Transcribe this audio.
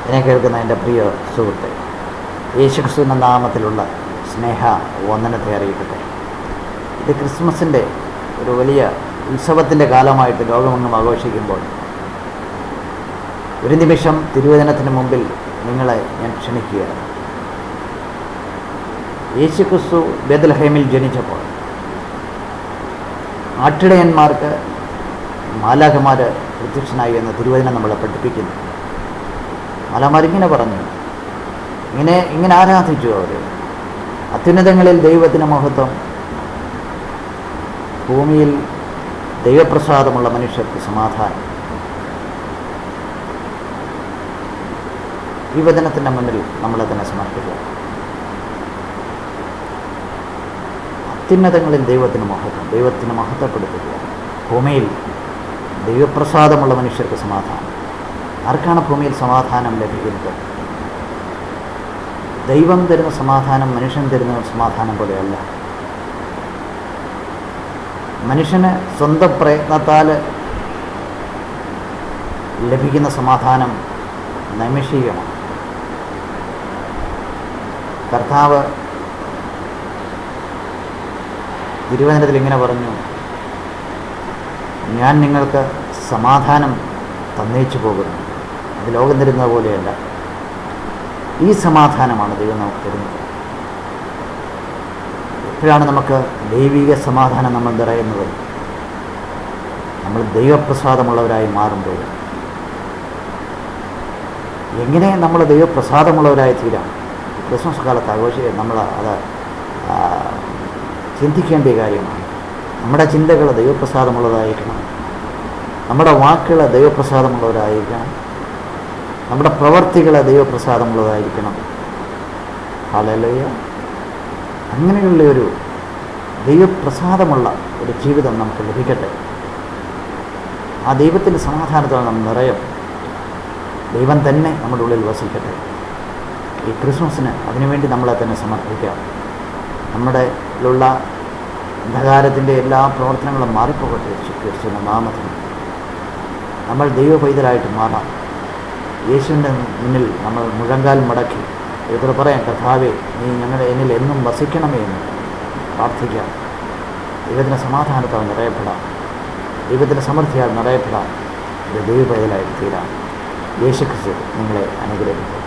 എന്നെ കേൾക്കുന്ന എൻ്റെ പ്രിയ സുഹൃത്തെ, യേശുക്രിസ്തുവിൻ്റെ നാമത്തിലുള്ള സ്നേഹ വന്ദനത്തെ അറിയിക്കട്ടെ. ഇത് ക്രിസ്മസിൻ്റെ ഒരു വലിയ ഉത്സവത്തിൻ്റെ കാലമായിട്ട് ലോകമെങ്ങും ആഘോഷിക്കുമ്പോൾ ഒരു നിമിഷം തിരുവചനത്തിന് മുമ്പിൽ നിങ്ങളെ ഞാൻ ക്ഷണിക്കുകയാണ്. യേശുക്രിസ്തു ബേത്ലഹേമിൽ ജനിച്ചപ്പോൾ ആട്ടിടയന്മാർക്ക് മാലാഖമാർ പ്രത്യക്ഷനായി എന്ന് തിരുവചനം നമ്മളെ പഠിപ്പിക്കുന്നു. മാലാഖമാരിങ്ങനെ പറഞ്ഞു, ഇങ്ങനെ ആരാധിച്ചു അവർ. അത്യുന്നതങ്ങളിൽ ദൈവത്തിന് മഹത്വം, ഭൂമിയിൽ ദൈവപ്രസാദമുള്ള മനുഷ്യർക്ക് സമാധാനം. ഈ വചനത്തിൻ്റെ മുന്നിൽ നമ്മളെ തന്നെ സമർപ്പിക്കുക. അത്യുന്നതങ്ങളിൽ ദൈവത്തിന് മഹത്വം, ദൈവത്തിന് മഹത്വപ്പെടുത്തുക. ഭൂമിയിൽ ദൈവപ്രസാദമുള്ള മനുഷ്യർക്ക് സമാധാനം. ആർക്കാണ് ഭൂമിയിൽ സമാധാനം ലഭിക്കുന്നത്? ദൈവം തരുന്ന സമാധാനം മനുഷ്യൻ തരുന്ന സമാധാനം പോലെയല്ല. മനുഷ്യന് സ്വന്തം പ്രയത്നത്താൽ ലഭിക്കുന്ന സമാധാനം നൈമിഷികമാണ്. കർത്താവ് തിരുവചനത്തിൽ ഇങ്ങനെ പറഞ്ഞു, ഞാൻ നിങ്ങൾക്ക് സമാധാനം തന്നേച്ചു പോകുന്നു. അത് ലോകം തരുന്നത് പോലെയല്ല. ഈ സമാധാനമാണ് ദൈവം നമുക്ക് തരുന്നത്. എപ്പോഴാണ് നമുക്ക് ദൈവിക സമാധാനം നമ്മൾ നിറയുന്നത്? നമ്മൾ ദൈവപ്രസാദമുള്ളവരായി മാറുമ്പോൾ. എങ്ങനെ നമ്മൾ ദൈവപ്രസാദമുള്ളവരായി തീരാം? ക്രിസ്മസ് കാലത്ത് ആഘോഷിക്കുക നമ്മൾ അത് ചിന്തിക്കേണ്ട കാര്യമാണ്. നമ്മുടെ ചിന്തകൾ ദൈവപ്രസാദമുള്ളതായിരിക്കണം. നമ്മുടെ വാക്കുകൾ ദൈവപ്രസാദമുള്ളവരായിരിക്കണം. നമ്മുടെ പ്രവർത്തികൾ ദൈവപ്രസാദമുള്ളതായിരിക്കണം. ഹല്ലേലൂയ. അങ്ങനെയുള്ള ഒരു ദൈവപ്രസാദമുള്ള ഒരു ജീവിതം നമുക്ക് ലഭിക്കട്ടെ. ആ ദൈവത്തിൻ്റെ സമാധാനത്തോടെ നാം നിറയും. ദൈവം തന്നെ നമ്മുടെ ഉള്ളിൽ വസിക്കട്ടെ. ഈ ക്രിസ്മസിന് അതിനുവേണ്ടി നമ്മളെ തന്നെ സമർപ്പിക്കാം. നമ്മുടെ ഉള്ള അന്ധകാരത്തിൻ്റെ എല്ലാ പ്രവർത്തനങ്ങളും മാറിപ്പോകട്ടെ. യേശുക്രിസ്തുവിൻ്റെ നാമത്തിൽ നമ്മൾ ദൈവ പൈതലായിട്ട് മാറാം. യേശുവിൻ്റെ മുന്നിൽ നമ്മൾ മുഴങ്കാൽ മടക്കി ഇത്ര പറയാം, കർത്താവേ, നീ എന്നിൽ എന്നും വസിക്കണമേ എന്ന് പ്രാർത്ഥിക്കാം. ദൈവത്തിൻ്റെ സമാധാനത്താൽ നിറയപ്പെടാം. ദൈവത്തിൻ്റെ സമൃദ്ധിയാൽ നിറയപ്പെടാം. ഒരു ദൈവ പൈതലായിട്ട് തീരാം. യേശുക്രിസ്തു നിങ്ങളെ അനുഗ്രഹിക്കും.